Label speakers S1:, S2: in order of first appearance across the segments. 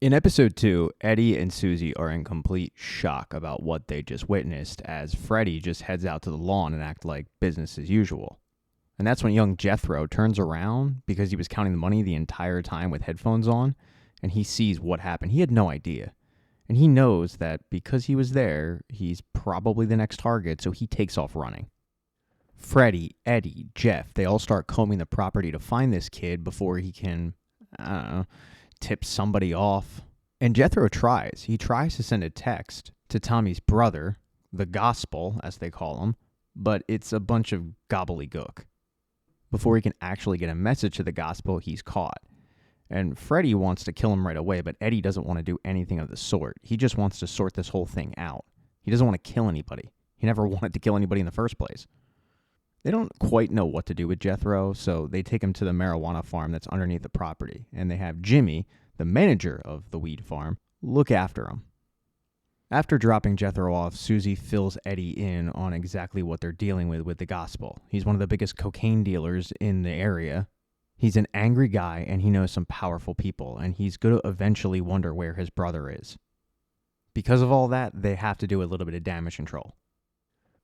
S1: In episode 2, Eddie and Susie are in complete shock about what they just witnessed as Freddie just heads out to the lawn and act like business as usual. And that's when young Jethro turns around because he was counting the money the entire time with headphones on, and he sees what happened. He had no idea. And he knows that because he was there, he's probably the next target, so he takes off running. Freddie, Eddie, Jeff, they all start combing the property to find this kid before he can, tip somebody off. And Jethro tries. He tries to send a text to Tommy's brother, the Gospel, as they call him, but it's a bunch of gobbledygook. Before he can actually get a message to the Gospel, he's caught. And Freddie wants to kill him right away, but Eddie doesn't want to do anything of the sort. He just wants to sort this whole thing out. He doesn't want to kill anybody. He never wanted to kill anybody in the first place. They don't quite know what to do with Jethro, so they take him to the marijuana farm that's underneath the property, and they have Jimmy, the manager of the weed farm, look after him. After dropping Jethro off, Susie fills Eddie in on exactly what they're dealing with the Gospel. He's one of the biggest cocaine dealers in the area. He's an angry guy, and he knows some powerful people, and he's going to eventually wonder where his brother is. Because of all that, they have to do a little bit of damage control.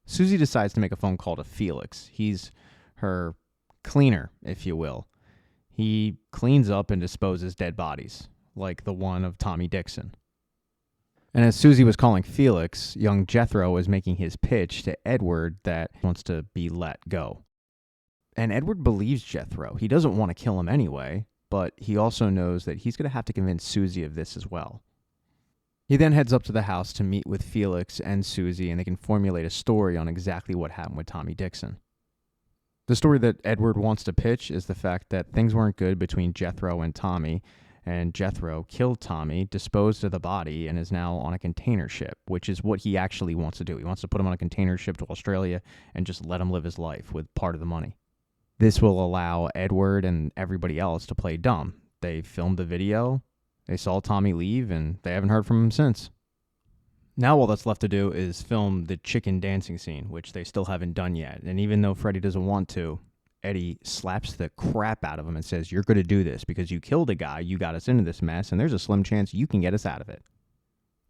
S1: Susie decides to make a phone call to Felix. He's her cleaner, if you will. He cleans up and disposes dead bodies, like the one of Tommy Dixon. And as Susie was calling Felix, young Jethro was making his pitch to Edward that he wants to be let go. And Edward believes Jethro. He doesn't want to kill him anyway, but he also knows that he's going to have to convince Susie of this as well. He then heads up to the house to meet with Felix and Susie, and they can formulate a story on exactly what happened with Tommy Dixon. The story that Edward wants to pitch is the fact that things weren't good between Jethro and Tommy, and Jethro killed Tommy, disposed of the body, and is now on a container ship, which is what he actually wants to do. He wants to put him on a container ship to Australia and just let him live his life with part of the money. This will allow Edward and everybody else to play dumb. They filmed the video. They saw Tommy leave, and they haven't heard from him since. Now all that's left to do is film the chicken dancing scene, which they still haven't done yet. And even though Freddie doesn't want to, Eddie slaps the crap out of him and says, "You're going to do this because you killed a guy, you got us into this mess, and there's a slim chance you can get us out of it."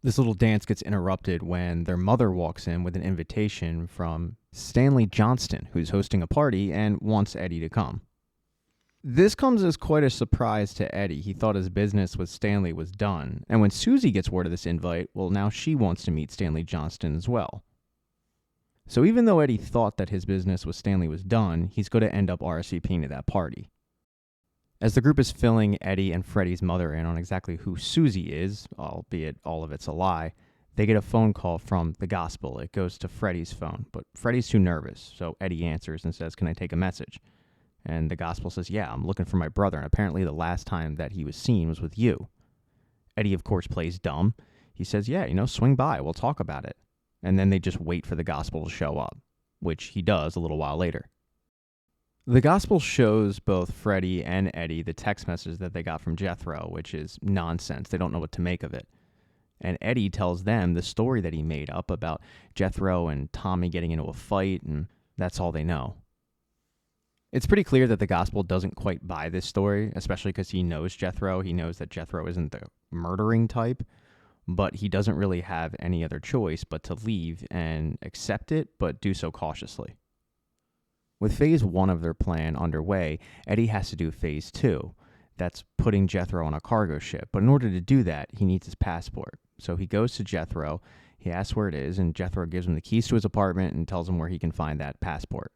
S1: This little dance gets interrupted when their mother walks in with an invitation from Stanley Johnston, who's hosting a party and wants Eddie to come. This comes as quite a surprise to Eddie. He thought his business with Stanley was done. And when Susie gets word of this invite, well, now she wants to meet Stanley Johnston as well. So even though Eddie thought that his business with Stanley was done, he's going to end up RSVPing to that party. As the group is filling Eddie and Freddie's mother in on exactly who Susie is, albeit all of it's a lie, they get a phone call from the Gospel. It goes to Freddie's phone, but Freddie's too nervous, so Eddie answers and says, "Can I take a message?" And the Gospel says, "Yeah, I'm looking for my brother, and apparently the last time that he was seen was with you." Eddie, of course, plays dumb. He says, "Yeah, swing by, we'll talk about it." And then they just wait for the Gospel to show up, which he does a little while later. The Gospel shows both Freddie and Eddie the text message that they got from Jethro, which is nonsense. They don't know what to make of it. And Eddie tells them the story that he made up about Jethro and Tommy getting into a fight, and that's all they know. It's pretty clear that the Gospel doesn't quite buy this story, especially because he knows Jethro. He knows that Jethro isn't the murdering type, but he doesn't really have any other choice but to leave and accept it, but do so cautiously. With phase 1 of their plan underway, Eddie has to do phase 2. That's putting Jethro on a cargo ship. But in order to do that, he needs his passport. So he goes to Jethro, he asks where it is, and Jethro gives him the keys to his apartment and tells him where he can find that passport.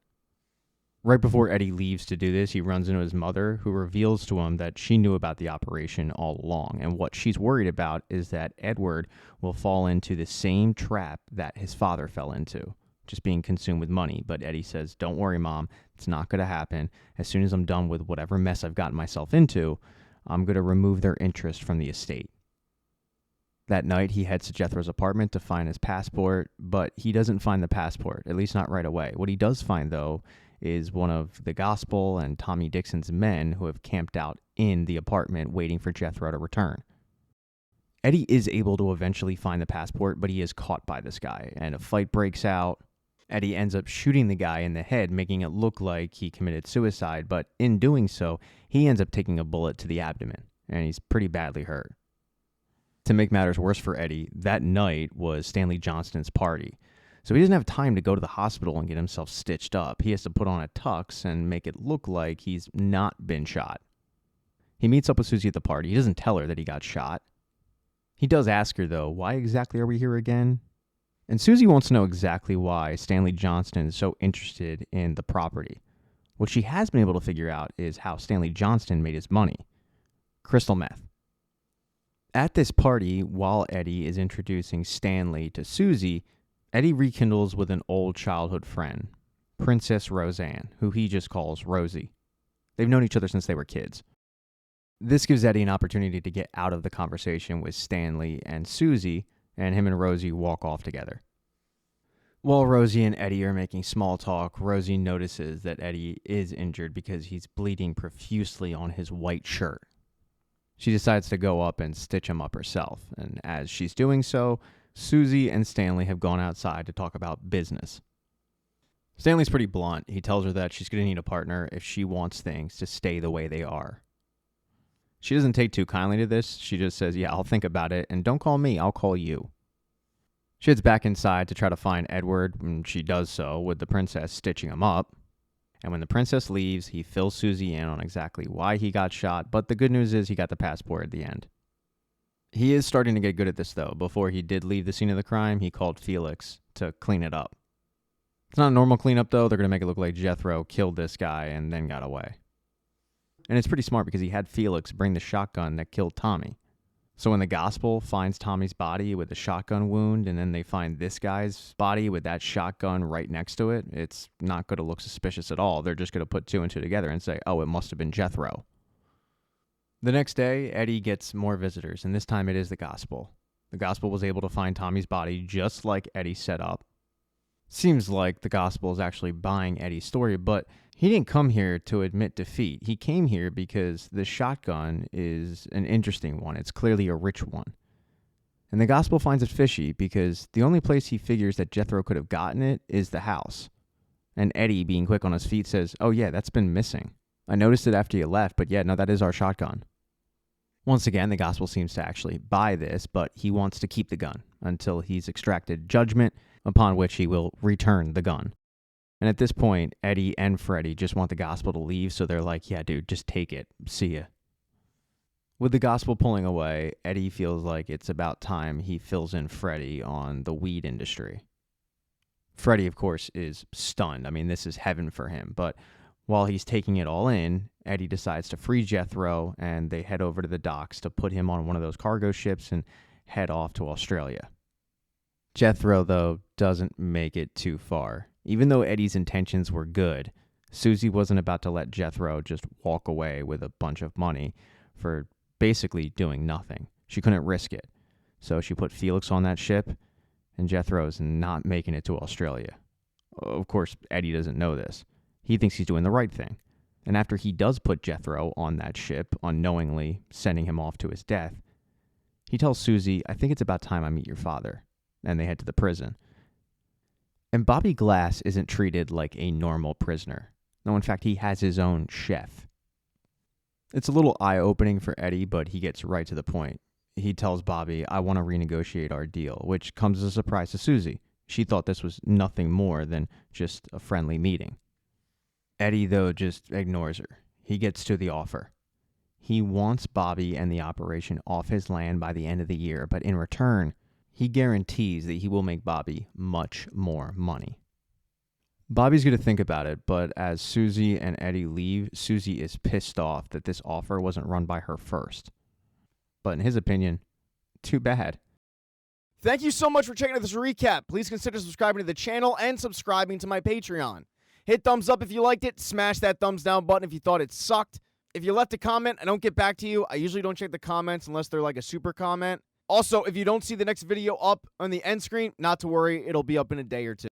S1: Right before Eddie leaves to do this, he runs into his mother, who reveals to him that she knew about the operation all along. And what she's worried about is that Edward will fall into the same trap that his father fell into, just being consumed with money. But Eddie says, "Don't worry, Mom. It's not going to happen. As soon as I'm done with whatever mess I've gotten myself into, I'm going to remove their interest from the estate." That night, he heads to Jethro's apartment to find his passport, but he doesn't find the passport, at least not right away. What he does find, though, is one of the Gospel and Tommy Dixon's men who have camped out in the apartment waiting for Jethro to return. Eddie is able to eventually find the passport, but he is caught by this guy, and a fight breaks out. Eddie ends up shooting the guy in the head, making it look like he committed suicide, but in doing so, he ends up taking a bullet to the abdomen, and he's pretty badly hurt. To make matters worse for Eddie, that night was Stanley Johnston's party. So he doesn't have time to go to the hospital and get himself stitched up. He has to put on a tux and make it look like he's not been shot. He meets up with Susie at the party. He doesn't tell her that he got shot. He does ask her, though, why exactly are we here again? And Susie wants to know exactly why Stanley Johnston is so interested in the property. What she has been able to figure out is how Stanley Johnston made his money. Crystal meth. At this party, while Eddie is introducing Stanley to Susie, Eddie rekindles with an old childhood friend, Princess Roseanne, who he just calls Rosie. They've known each other since they were kids. This gives Eddie an opportunity to get out of the conversation with Stanley and Susie, and him and Rosie walk off together. While Rosie and Eddie are making small talk, Rosie notices that Eddie is injured because he's bleeding profusely on his white shirt. She decides to go up and stitch him up herself, and as she's doing so, Susie and Stanley have gone outside to talk about business. Stanley's pretty blunt. He tells her that she's going to need a partner if she wants things to stay the way they are. She doesn't take too kindly to this. She just says, yeah, I'll think about it, and don't call me, I'll call you. She heads back inside to try to find Edward, and she does so with the princess stitching him up. And when the princess leaves, he fills Susie in on exactly why he got shot, but the good news is he got the passport at the end. He is starting to get good at this, though. Before he did leave the scene of the crime, he called Felix to clean it up. It's not a normal cleanup, though. They're going to make it look like Jethro killed this guy and then got away. And it's pretty smart because he had Felix bring the shotgun that killed Tommy. So when the gospel finds Tommy's body with a shotgun wound and then they find this guy's body with that shotgun right next to it, it's not going to look suspicious at all. They're just going to put two and two together and say, oh, it must have been Jethro. The next day, Eddie gets more visitors, and this time it is the gospel. The gospel was able to find Tommy's body just like Eddie set up. Seems like the gospel is actually buying Eddie's story, but he didn't come here to admit defeat. He came here because the shotgun is an interesting one. It's clearly a rich one. And the gospel finds it fishy because the only place he figures that Jethro could have gotten it is the house. And Eddie, being quick on his feet, says, oh yeah, that's been missing. I noticed it after you left, but yeah, no, that is our shotgun. Once again, the gospel seems to actually buy this, but he wants to keep the gun until he's extracted judgment, upon which he will return the gun. And at this point, Eddie and Freddie just want the gospel to leave, so they're like, yeah, dude, just take it. See ya. With the gospel pulling away, Eddie feels like it's about time he fills in Freddie on the weed industry. Freddie, of course, is stunned. I mean, this is heaven for him, but while he's taking it all in, Eddie decides to free Jethro, and they head over to the docks to put him on one of those cargo ships and head off to Australia. Jethro, though, doesn't make it too far. Even though Eddie's intentions were good, Susie wasn't about to let Jethro just walk away with a bunch of money for basically doing nothing. She couldn't risk it. So she put Felix on that ship, and Jethro's not making it to Australia. Of course, Eddie doesn't know this. He thinks he's doing the right thing. And after he does put Jethro on that ship, unknowingly sending him off to his death, he tells Susie, I think it's about time I meet your father. And they head to the prison. And Bobby Glass isn't treated like a normal prisoner. No, in fact, he has his own chef. It's a little eye-opening for Eddie, but he gets right to the point. He tells Bobby, I want to renegotiate our deal, which comes as a surprise to Susie. She thought this was nothing more than just a friendly meeting. Eddie, though, just ignores her. He gets to the offer. He wants Bobby and the operation off his land by the end of the year, but in return, he guarantees that he will make Bobby much more money. Bobby's going to think about it, but as Susie and Eddie leave, Susie is pissed off that this offer wasn't run by her first. But in his opinion, too bad.
S2: Thank you so much for checking out this recap. Please consider subscribing to the channel and subscribing to my Patreon. Hit thumbs up if you liked it. Smash that thumbs down button if you thought it sucked. If you left a comment, I don't get back to you. I usually don't check the comments unless they're like a super comment. Also, if you don't see the next video up on the end screen, not to worry, it'll be up in a day or two.